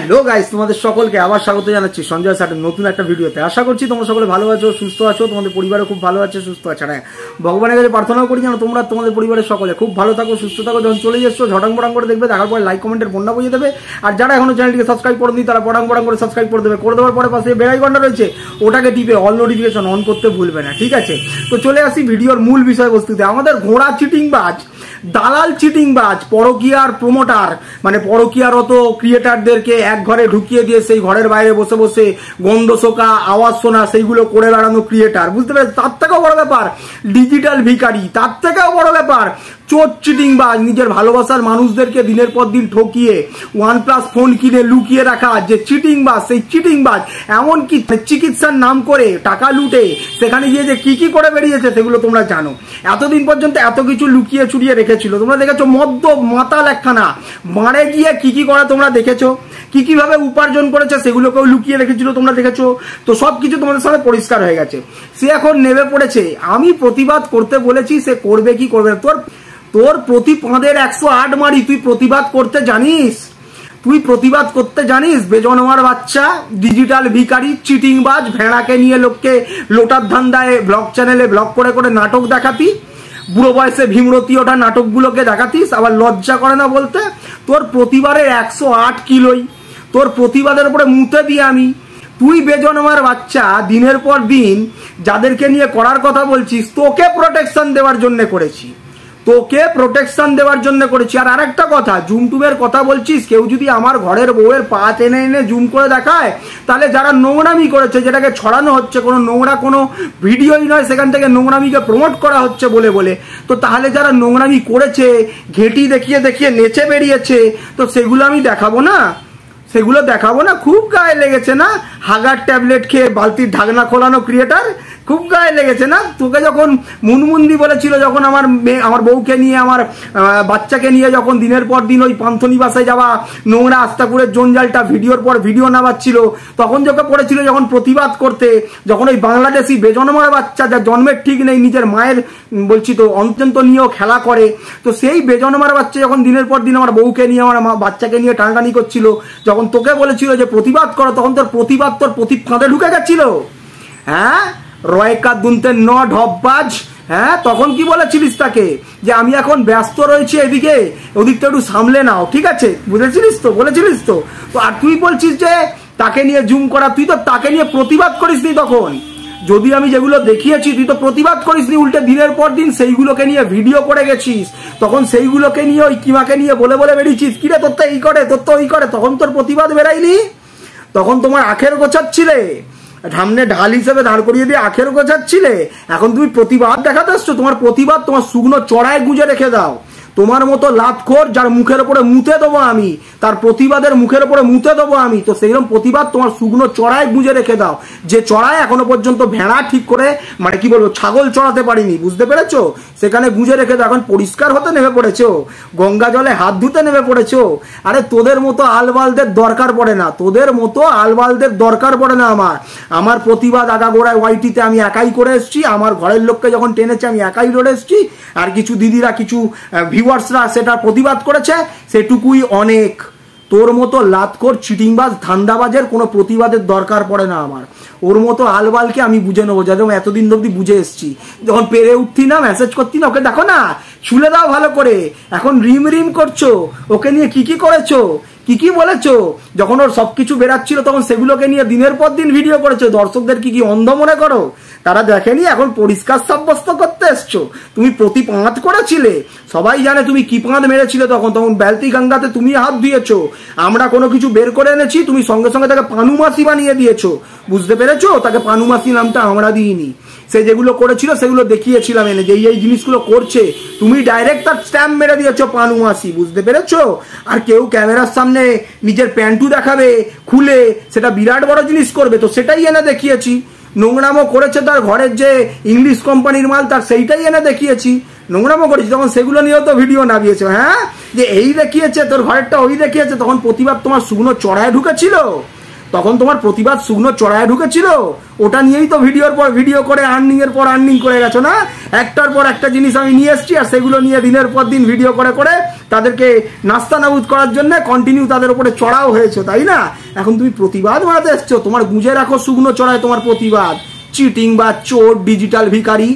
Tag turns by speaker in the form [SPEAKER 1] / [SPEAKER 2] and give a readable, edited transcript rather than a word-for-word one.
[SPEAKER 1] Hello guys, তোমাদের সকলকে আবার স্বাগত জানাচ্ছি সঞ্জয় স্যারের নতুন একটা ভিডিওতে। আশা করছি তোমরা সকলে ভালো আছো, সুস্থ আছো, তোমাদের পরিবারে খুব ভালো আছে, সুস্থ আছে। হ্যাঁ, ভগবানের কাছে প্রার্থনা করি যেন তোমরা তোমাদের পরিবারের সকলে খুব ভালো থাকো, সুস্থ থাকো। যখন চলে যাচ্ছ ঝটাং পটাং করে দেখবে, দেখার পরে লাইক কমেন্টের বন্যা বুঝে দেবে। আর যারা এখনো চ্যানেলটিকে সাবস্ক্রাইব করে দিই তারা পটাং পটাং করে সাবস্ক্রাইব করে দেবে। করে দেওয়ার পরে পাশে বেল আইকনটা রয়েছে, ওটাকে টিপে অল নোটিফিকেশন অন করতে ভুলবে না, ঠিক আছে? তো চলে আসি ভিডিওর মূল বিষয়বস্তুতে। আমাদের ঘোড়া চিটিংবাজ, দালাল চিটিংবাজ, পরকীয়ার প্রমোটার, মানে পরকীয়ারত ক্রিয়েটারদেরকে এক ঘরে ঢুকিয়ে দিয়ে সেই ঘরের বাইরে বসে বসে গন্ধ শোকা, আওয়াজ শোনা, সেইগুলো করে বেড়ানো ক্রিয়েটার, বুঝতে পেরেছ? তার থেকেও বড় ব্যাপার ডিজিটাল ভিখারি, তার থেকেও বড় ব্যাপার চোর চিটিংবাজ, নিজের ভালোবাসার মানুষদেরকে দিনের পর দিন ঠকিয়ে OnePlus ফোন কিনে লুকিয়ে রাখা যে চিটিংবাজ, সেই চিটিংবাজ এমনকি চিকিৎসার নাম করে টাকা লুটে সেখানে গিয়ে যে কি করে বেরিয়েছে সেগুলো তোমরা জানো। এতদিন পর্যন্ত এত কিছু লুকিয়ে চুরিয়ে রেখেছিল, তোমরা দেখেছো। মদ্য মাতাল একখানা বাড়ে গিয়ে কি করে তোমরা দেখেছো, কিভাবে উপার্জন করেছে সেগুলোকেও লুকিয়ে রেখেছিল, তোমরা দেখেছো। তো সবকিছু তোমাদের সামনে পরিষ্কার হয়ে গেছে। সে এখন নেমে পড়েছে। আমি প্রতিবাদ করতে বলেছি, সে করবে কি করবে। তোর প্রতি ফাঁদের 108 মারি, তুই প্রতিবাদ করতে জানিস? তুই প্রতিবাদ করতে জানিস? বেজনমার বাচ্চা, ডিজিটাল ভিখারি, চিটিংবাজ, ভেড়াকে নিয়ে লোককে লোটার ধান্দায় ব্লগ চ্যানেলে ব্লগ করে করে নাটক দেখাতি, বুড়ো বয়সে ভীমরতি ওঠা নাটকগুলোকে দেখাতিস, আবার লজ্জা করে না বলতে? তোর প্রতিবাদের 108 কিলোই, তোর প্রতিবাদের উপরে মুতে দিয়ে আমি। তুই বেজনমার বাচ্চা দিনের পর দিন যাদেরকে নিয়ে করার কথা বলছিস, তোকে প্রোটেকশন দেওয়ার জন্য করেছি, তোকে প্রোটেকশন দেওয়ার জন্য করেছি। আর আরেকটা কথা, জুমটুবের কথা বলছিস, কেউ যদি আমার ঘরের বউয়ের পা টেনে এনে জুম করে দেখায়, তাহলে যারা নোংরামি করেছে, যেটাকে ছড়ানো হচ্ছে, কোনো নোংরা কোনো ভিডিওই নয়, সেখান থেকে নোংরামিকে প্রমোট করা হচ্ছে বলে বলে, তো তাহলে যারা নোংরামি করেছে, ঘেঁটি দেখিয়ে দেখিয়ে নেচে বেরিয়েছে, তো সেগুলো আমি দেখাবো না? সেগুলো দেখাবো না? খুব গায়ে লেগেছে না? হাগার ট্যাবলেট খেয়ে বালতির ঢাকনা খোলানো ক্রিয়েটার, খুব গায়ে লেগেছে না? তোকে যখন মুনমুন্দি বলেছিল, যখন আমার বউকে নিয়ে, আমার বাচ্চাকে নিয়ে যখন দিনের পর দিন ওই পান্থনিবাসে যাওয়া নোংরা আস্তাকুরের জঞ্জালটা ভিডিওর পর ভিডিও নামাচ্ছিল, তখন যখন পড়েছিল যখন প্রতিবাদ করতে, যখন ওই বাংলাদেশি বেজন্মার বাচ্চা, যা জন্মের ঠিক নেই, নিজের মায়ের বলছি তো অত্যন্ত নিয়েও খেলা করে, তো সেই বেজন্মার বাচ্চা যখন দিনের পর দিন আমার বউকে নিয়ে, আমার বাচ্চাকে নিয়ে টানাটানি করছিল, যখন তোকে বলেছিল যে প্রতিবাদ করো, তখন তোর প্রতিবাদ তোর প্রতি ফাঁদে ঢুকে গেছিল। হ্যাঁ, রয়কা দুনতে ন ঢপবাজ। হ্যাঁ, তখন কি বলেছিলিস তাকে? যে আমি এখন ব্যস্ত রয়েছি, এদিকে ওদিকটা একটু সামলে নাও, ঠিক আছে? বুঝেছিলিস তো, বলেছিলিস তো। তো আর তুই বলছিস যে তাকে নিয়ে জুম করা, তুই তো তাকে নিয়ে প্রতিবাদ করিসনি তখন। যদি আমি যেগুলো দেখিয়েছি, তুই তো প্রতিবাদ করিসনি, উল্টে দিনের পর দিন সেইগুলোকে নিয়ে ভিডিও করে গেছিস। তখন সেইগুলোকে নিয়ে ওই কিমাকে নিয়ে বলে বলে বেরিয়েছিস, কিরে তোর তো এই করে, তোর তো ওই করে, তখন তোর প্রতিবাদ বেরাইনি। তখন তোমার আখের গোছাচ্ছিলে, সামনে ঢাল হিসেবে দাঁড় করিয়ে দিয়ে আখের গোছাচ্ছিলে। এখন তুমি প্রতিবাদ দেখাতে আসছো। তোমার প্রতিবাদ তোমার শুকনো চড়ায় গুঁজে রেখে দাও। তোমার মতো লাতখোর যার মুখের উপরে মুতে দেবো আমি, তার প্রতিবাদের মুখের উপরে মুতে দেবো আমি, তো সেইরকম প্রতিবাদ তোমার শুকনো চড়ায় গুঁজে রেখে দাও, যে চড়ায় এখনো পর্যন্ত ভেড়া ঠিক করে, মানে কি বলবো, ছাগল চড়াতে পারিনি, বুঝতে পেরেছো? সেখানে গুঁজে রেখে দাও। এখন পরিষ্কার হতে নেমে পড়েছো, গঙ্গা জলে হাত ধুতে নেমে পড়েছো। আরে তোদের মতো আলবালদের দরকার পড়ে না, তোদের মতো আলবালদের দরকার পড়ে না। আমার প্রতিবাদ আগাগোড়ায় ওয়াইটিতে আমি একাই করে এসেছি। আমার ঘরের লোককে যখন টেনেছে আমি একাই লড়ে এসেছি, আর কিছু দিদিরা, কিছু ভিউয়ার্সরা সেটা প্রতিবাদ করেছে, সেটুকুই অনেক। তোর মতো লাতখোর চিটিংবাজ ধান্দাবাজের কোনো প্রতিবাদের দরকার পড়ে না আমার। ওর মতো আলবালকে আমি বুঝে নেবো, যাদের এতদিন অব্দি বুঝে এসছি। যখন পেরে উঠতি না, মেসেজ করতি না, ওকে দেখো না, ছুলে দাও ভালো করে। এখন রিম রিম করছো, ওকে নিয়ে কি করেছো, কি বলেছো। যখন ওর সবকিছু বেরাচ্ছিল, তখন সেগুলোকে নিয়ে দিনের পর দিন ভিডিও করেছো। দর্শকদের কি অন্ধ মনে করো? তারা দেখেনি? এখন পরিষ্কার সাব্যস্ত করতে এসছো। তুমি প্রতিপাত করেছিলে, সবাই জানে তুমি কি পাঁদ মেরেছিলে। তখন বেলতি গঙ্গাতে তুমি হাত দিয়েছো। আমরা কোনো কিছু বের করে এনেছি, তুমি সঙ্গে সঙ্গে তাকে পানুমাসি বানিয়ে দিয়েছো, বুঝতে পেরেছো? তাকে পানুমাসি নামটা আমরা দিইনি। সে যেগুলো করেছিল সেগুলো দেখিয়েছিলাম এনে, যে এই জিনিসগুলো করছে, তুমি ডাইরেক্ট তার স্ট্যাম্প মেরে দিয়েছো পানুমাসি, বুঝতে পেরেছো? আর কেউ ক্যামেরার সামনে নিজের প্যান্টু দেখাবে খুলে, সেটা বিরাট বড় জিনিস করবে, তো সেটাই এনে দেখিয়েছি। নোংরামো করেছে তার ঘরের যে ইংলিশ কোম্পানির মাল, তার সেইটাই এনে দেখিয়েছি। নোংরামো করেছি তখন সেগুলো নিয়েও তো ভিডিও নামিয়েছো। হ্যাঁ, যে এই দেখিয়েছে তোর ঘরেরটা, ওই দেখিয়েছে, তখন প্রতিবাদ তোমার শুকনো চড়ায় ঢুকেছিল। তখন তোমার প্রতিবাদ শুকনো চড়ায় ঢুকেছিল, ওটা নিয়েই তো ভিডিওর পর ভিডিও করে আর্নিং এর পর আর্নিং করে গেছো না। একটার পর একটা জিনিস আমি নিয়ে এসেছি, আর সেগুলো নিয়ে দিনের পর দিন ভিডিও করে করে তাদেরকে নাস্তানাবুদ করার জন্য কন্টিনিউ তাদের উপরে চড়াও হয়েছে, তাই না? এখন তুমি প্রতিবাদ বাড়াতে এসছো, তোমার গুঁজে রাখো শুকনো চড়ায় তোমার প্রতিবাদ। চিটিং বা চোর, ডিজিটাল ভিখারি।